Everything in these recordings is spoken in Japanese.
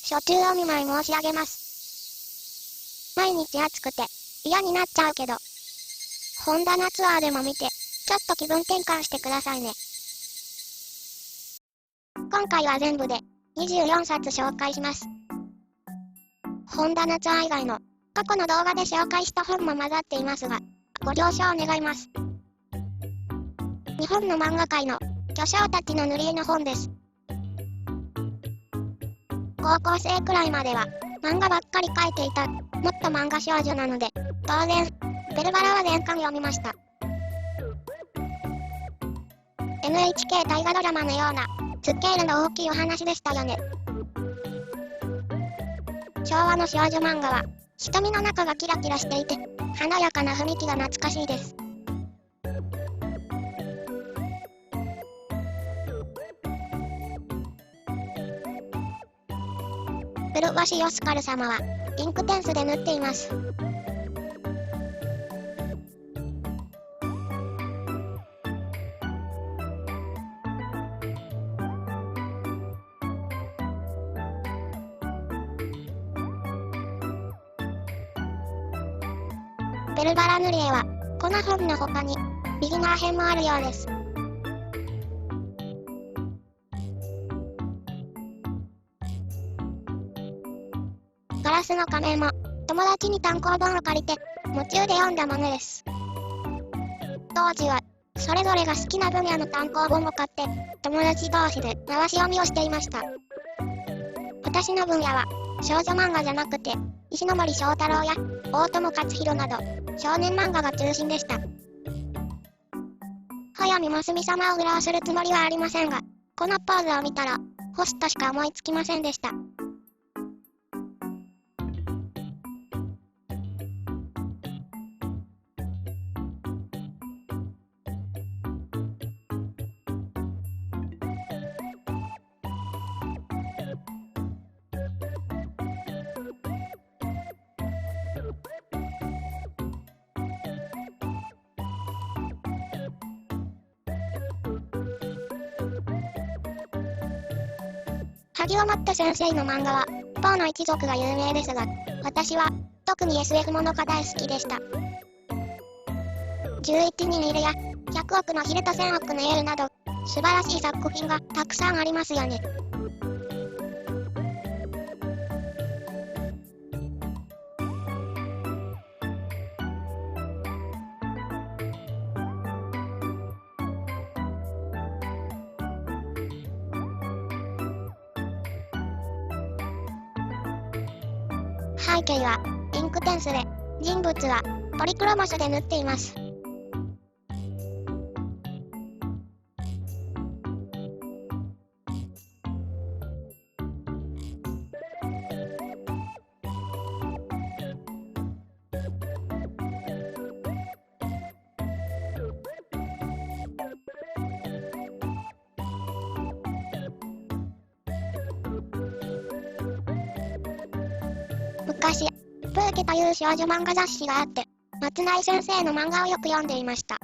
初中お見舞い申し上げます。毎日暑くて嫌になっちゃうけど、本棚ツアーでも見て、ちょっと気分転換してくださいね。今回は全部で24冊紹介します。本棚ツアー以外の過去の動画で紹介した本も混ざっていますが、ご了承願います。日本の漫画界の巨匠たちの塗り絵の本です。高校生くらいまでは漫画ばっかり描いていた、もっと漫画少女なので、当然、ベルバラは全巻読みました。NHK 大河ドラマのような、スケールの大きいお話でしたよね。昭和の少女漫画は、瞳の中がキラキラしていて、華やかな雰囲気が懐かしいです。古橋ヨスカル様は、インクテンスで塗っています。ベルバラ塗り絵は、この本の他に、ビギナー編もあるようです。ガラスの仮面も、友達に単行本を借りて、夢中で読んだものです。当時は、それぞれが好きな分野の単行本を買って、友達同士で回し読みをしていました。私の分野は、少女漫画じゃなくて、石ノ森章太郎や大友克洋など、少年漫画が中心でした。早見真澄様をフラーするつもりはありませんが、このポーズを見たら、ホストしか思いつきませんでした。萩尾松先生の漫画は、ポーの一族が有名ですが、私は、特に SF ものが大好きでした。11人いるや、100億の昼と1000億の夜など、素晴らしい作品がたくさんありますよね。背景は、インクテンスで、人物は、ポリクロモスで塗っています。昔、プーケという少女漫画雑誌があって、松内先生の漫画をよく読んでいました。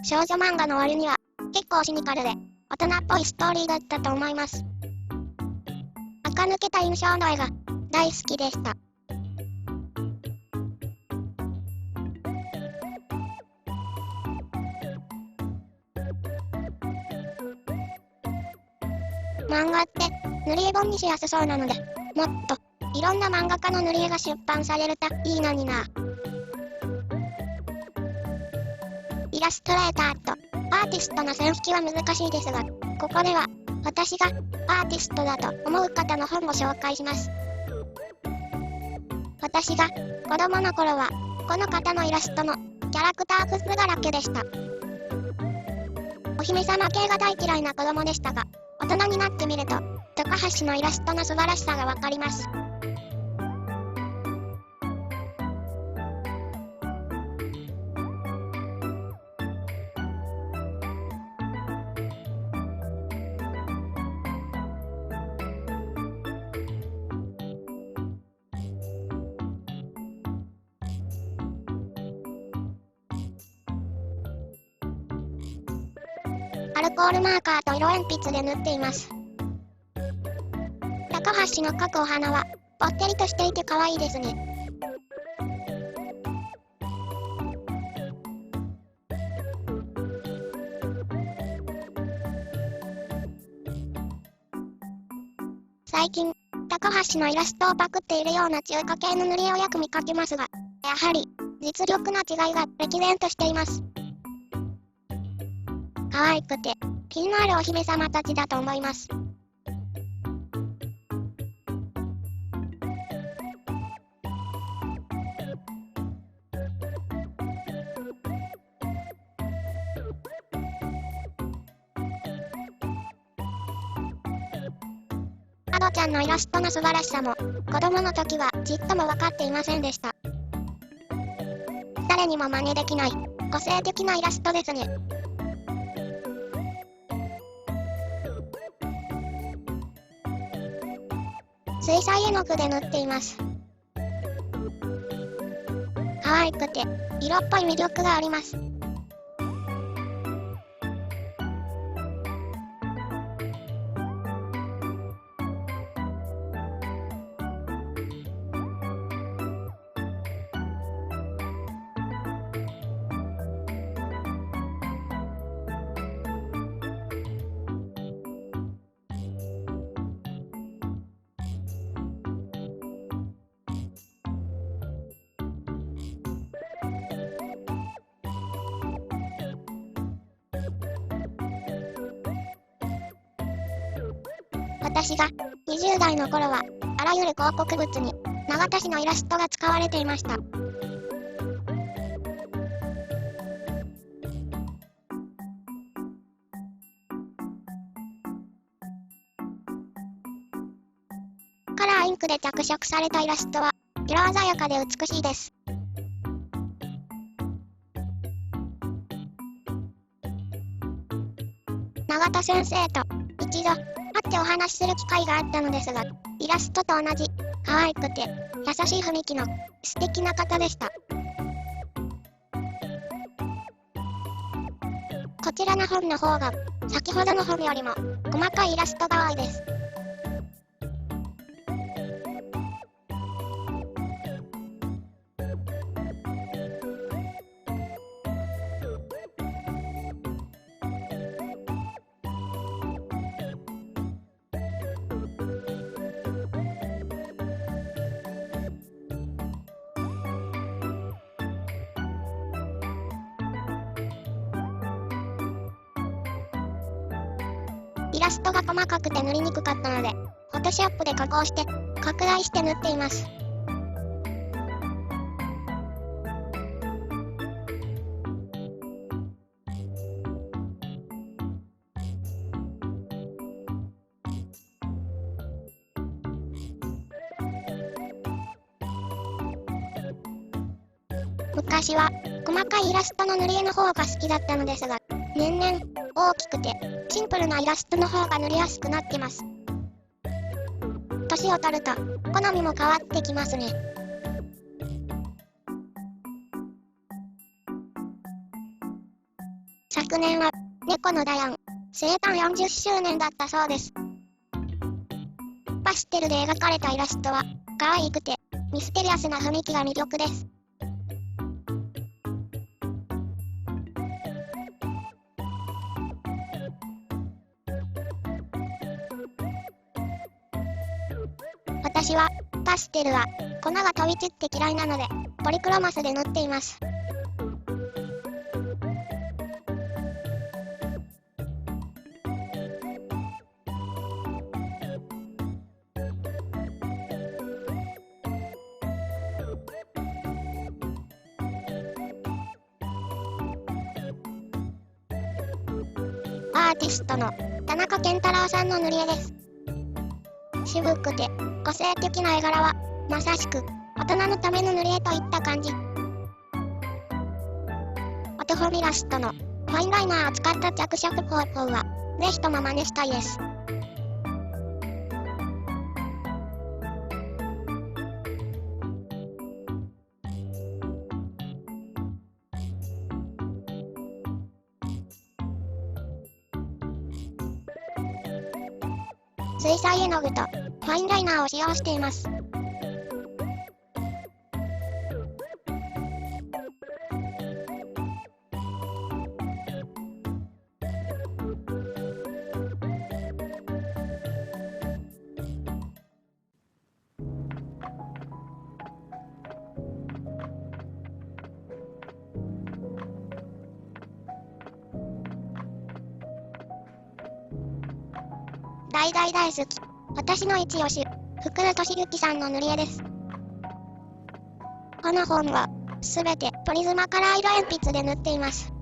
少女漫画の終わりには、結構シニカルで、大人っぽいストーリーだったと思います。垢抜けた印象の絵が、大好きでした。漫画って、塗り絵本にしやすそうなので、もっと、いろんな漫画家の塗り絵が出版されるといいのにな。イラストレーターとアーティストの線引きは難しいですが、ここでは私がアーティストだと思う方の本を紹介します。私が子供の頃はこの方のイラストのキャラクターグッズだらけでした。お姫様系が大嫌いな子供でしたが、大人になってみると高橋のイラストの素晴らしさがわかります。アルコールマーカーと色鉛筆で塗っています。高橋の描くお花は、ぽってりとしていて可愛いですね。最近、高橋のイラストをパクっているような中華系の塗り絵をよく見かけますが、やはり、実力の違いが歴然としています。可愛くて、品のあるお姫様たちだと思います。アドちゃんのイラストの素晴らしさも、子供の時はちっとも分かっていませんでした。誰にも真似できない、個性的なイラストですね。水彩絵の具で塗っています。可愛くて、色っぽい魅力があります。私が20代の頃は、あらゆる広告物に永田市のイラストが使われていました。カラーインクで着色されたイラストは、色鮮やかで美しいです。永田先生と一度会ってお話しする機会があったのですが、イラストと同じ可愛くて優しい雰囲気の素敵な方でした。こちらの本の方が先ほどの本よりも細かいイラストが多いです。イラストが細かくて塗りにくかったので、フォトショップで加工して拡大して塗っています。昔は細かいイラストの塗り絵の方が好きだったのですが、年々大きくてシンプルなイラストの方が塗りやすくなってます。年を取ると好みも変わってきますね。昨年は猫のダヤン生誕40周年だったそうです。パステルで描かれたイラストは可愛くてミステリアスな雰囲気が魅力です。私はパステルは粉が飛び散って嫌いなのでポリクロマスで塗っています。アーティストの田中健太郎さんの塗り絵です。渋くて個性的な絵柄はまさしく大人のための塗り絵といった感じ。お手本イラストのファインライナーを使った着色方法はぜひとも真似したいです。水彩絵の具とファインライナーを使用しています。大大大好き。私の一押し、福野俊之さんの塗り絵です。この本は、すべてプリズマカラー色鉛筆で塗っています。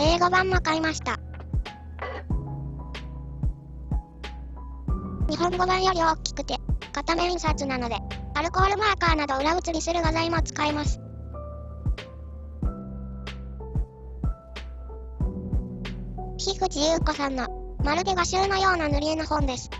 英語版も買いました。日本語版より大きくて、片面印刷なので、アルコールマーカーなど裏写りする画材も使えます。樋口優子さんの、まるで画集のような塗り絵の本です。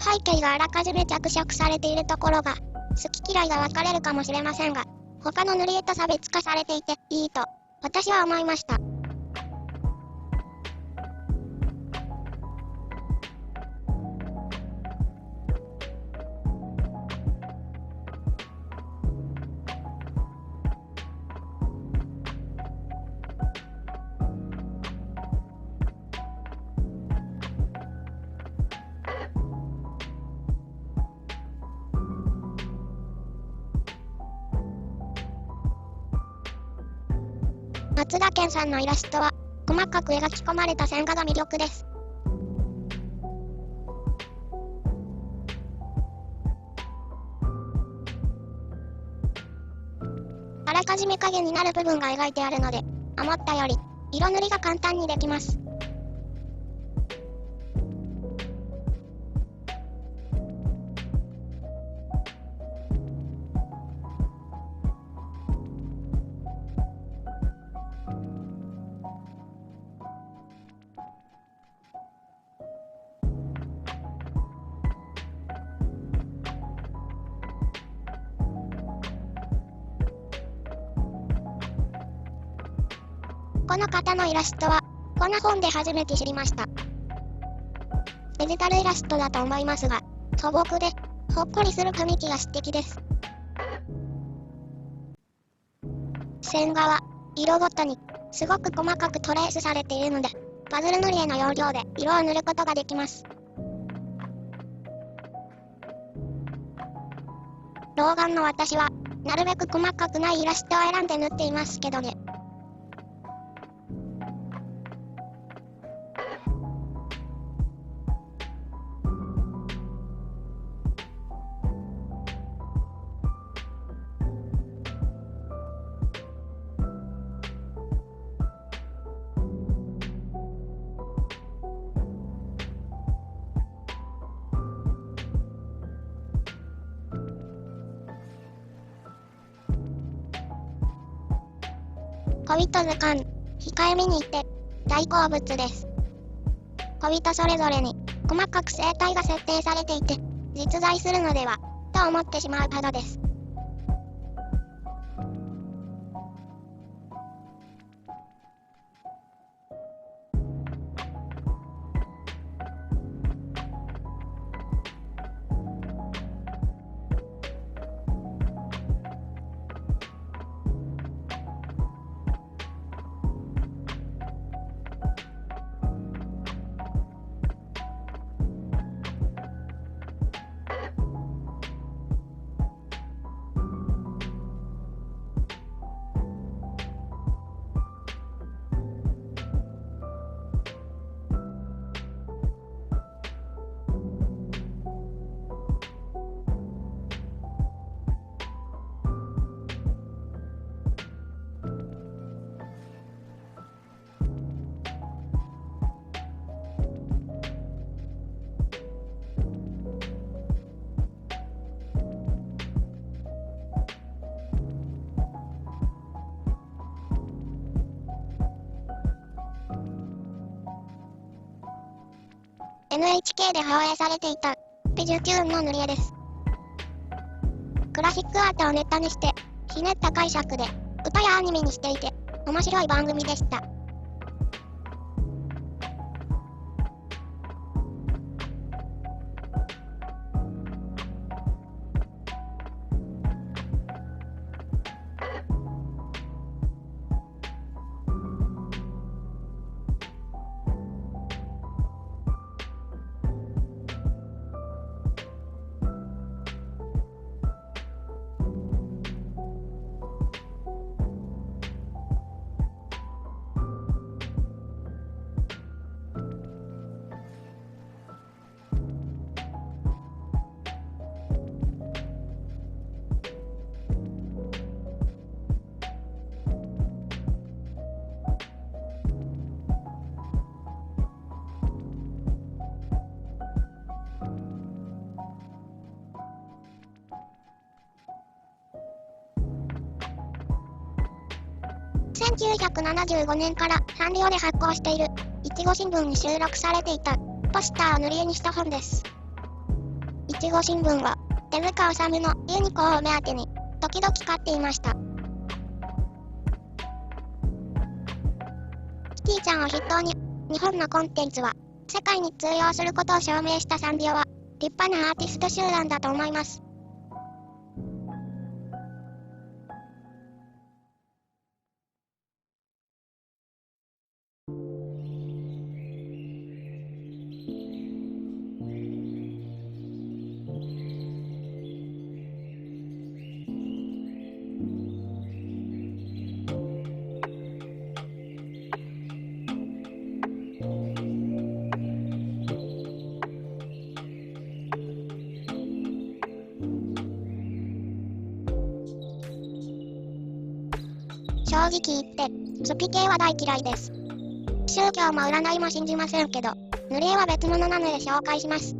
背景があらかじめ着色されているところが、好き嫌いが分かれるかもしれませんが、他の塗り絵と差別化されていていいと、私は思いました。松田健さんのイラストは、細かく描き込まれた線画が魅力です。あらかじめ影になる部分が描いてあるので、思ったより、色塗りが簡単にできます。この方のイラストは、この本で初めて知りました。デジタルイラストだと思いますが、素朴で、ほっこりする雰囲気が素敵です。線画は、色ごとに、すごく細かくトレースされているので、パズル塗り絵の要領で色を塗ることができます。老眼の私は、なるべく細かくないイラストを選んで塗っていますけどね。小人図鑑、控えめに言って、大好物です。小人それぞれに、細かく生態が設定されていて、実在するのでは、と思ってしまうほどです。NHK で放映されていた美女キューンの塗り絵です。クラシックアートをネタにして、ひねった解釈で歌やアニメにしていて、面白い番組でした。1975年からサンリオで発行している、いちご新聞に収録されていた、ポスターを塗り絵にした本です。いちご新聞は、手塚治虫のユニコーンを目当てに、時々買っていました。キティちゃんを筆頭に、日本のコンテンツは、世界に通用することを証明したサンリオは、立派なアーティスト集団だと思います。正直言って、スピ系は大嫌いです。宗教も占いも信じませんけど、塗り絵は別物なので紹介します。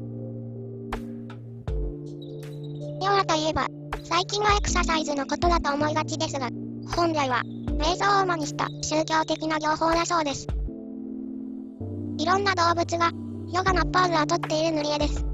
ヨガといえば、最近はエクササイズのことだと思いがちですが、本来は、瞑想を主にした宗教的な業法だそうです。いろんな動物が、ヨガのポーズをとっている塗り絵です。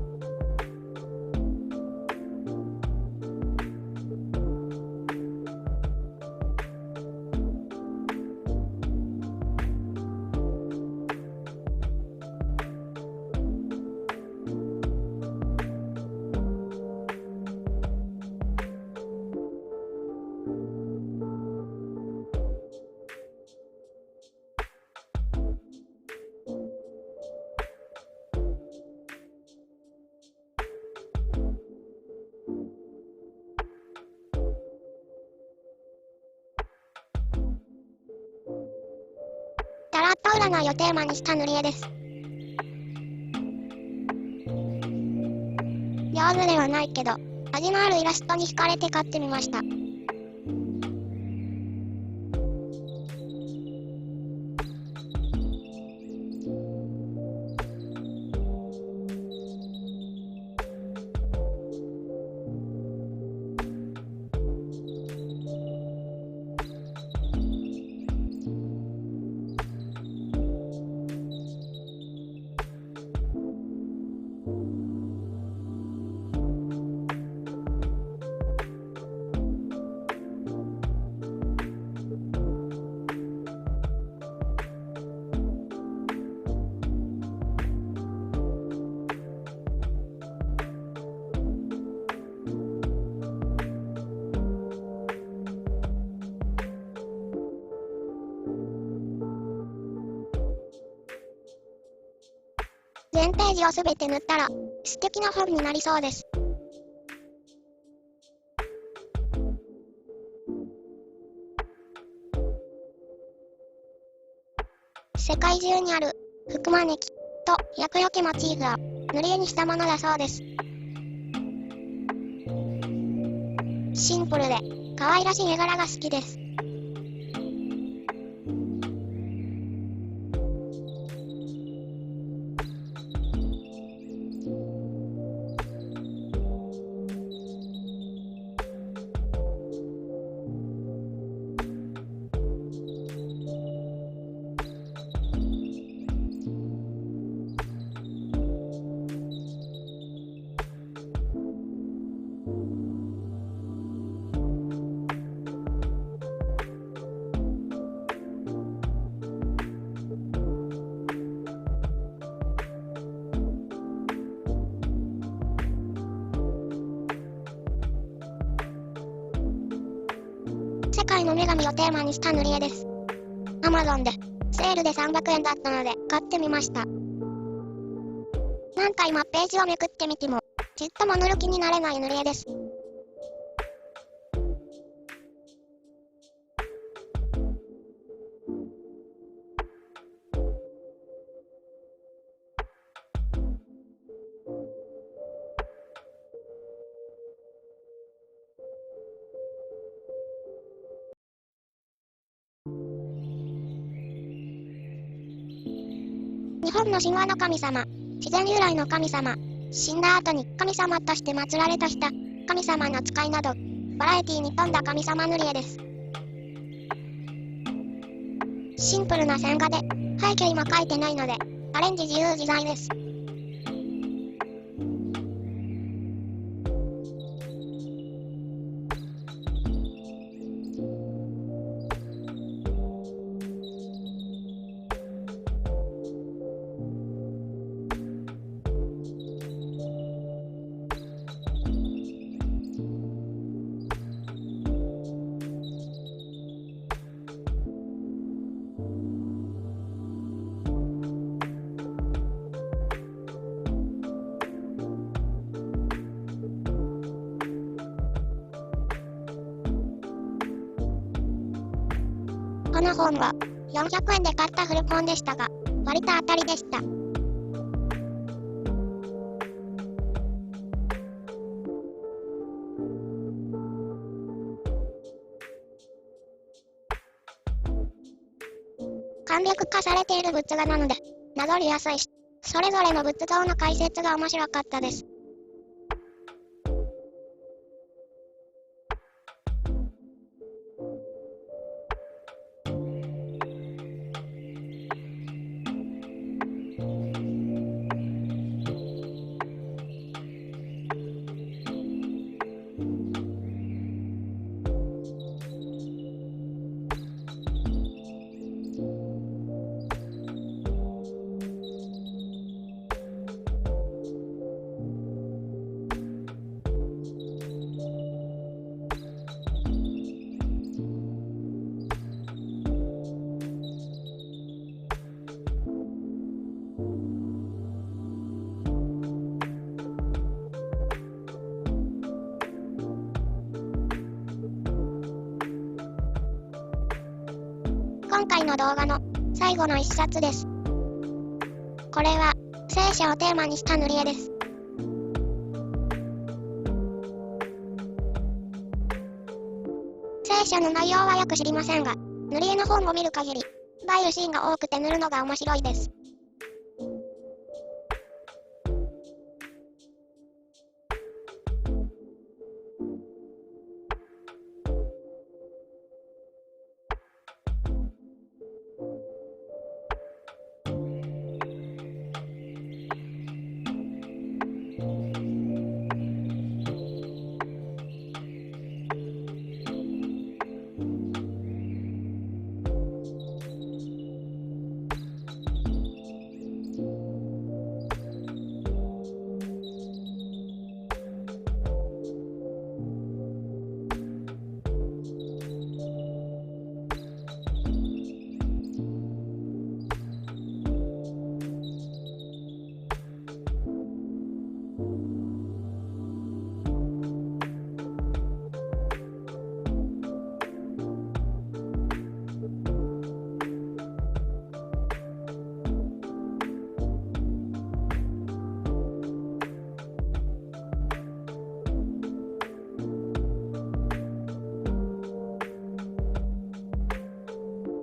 タロット占いをテーマにした塗り絵です。上手ではないけど、味のあるイラストに惹かれて買ってみました。全ページをすべて塗ったら、素敵な本になりそうです。世界中にある、福招きと厄除けモチーフを塗り絵にしたものだそうです。シンプルで、可愛らしい絵柄が好きです。来の女神をテーマにした塗り絵です。Amazon でセールで300円だったので買ってみました。何回もページをめくってみても、ちっとも塗る気になれない塗り絵です。日本の神話の神様、自然由来の神様、死んだ後に神様として祀られた人、神様の使いなど、バラエティに富んだ神様塗り絵です。シンプルな線画で、背景も描いてないので、アレンジ自由自在です。この本は400円で買った古本でしたが、割と当たりでした。簡略化されている仏画なので、なぞりやすいし、それぞれの仏像の解説が面白かったです。今回の動画の最後の一冊です。これは聖書をテーマにした塗り絵です。聖書の内容はよく知りませんが、塗り絵の本を見る限り、映えるシーンが多くて塗るのが面白いです。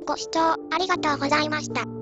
ご視聴ありがとうございました。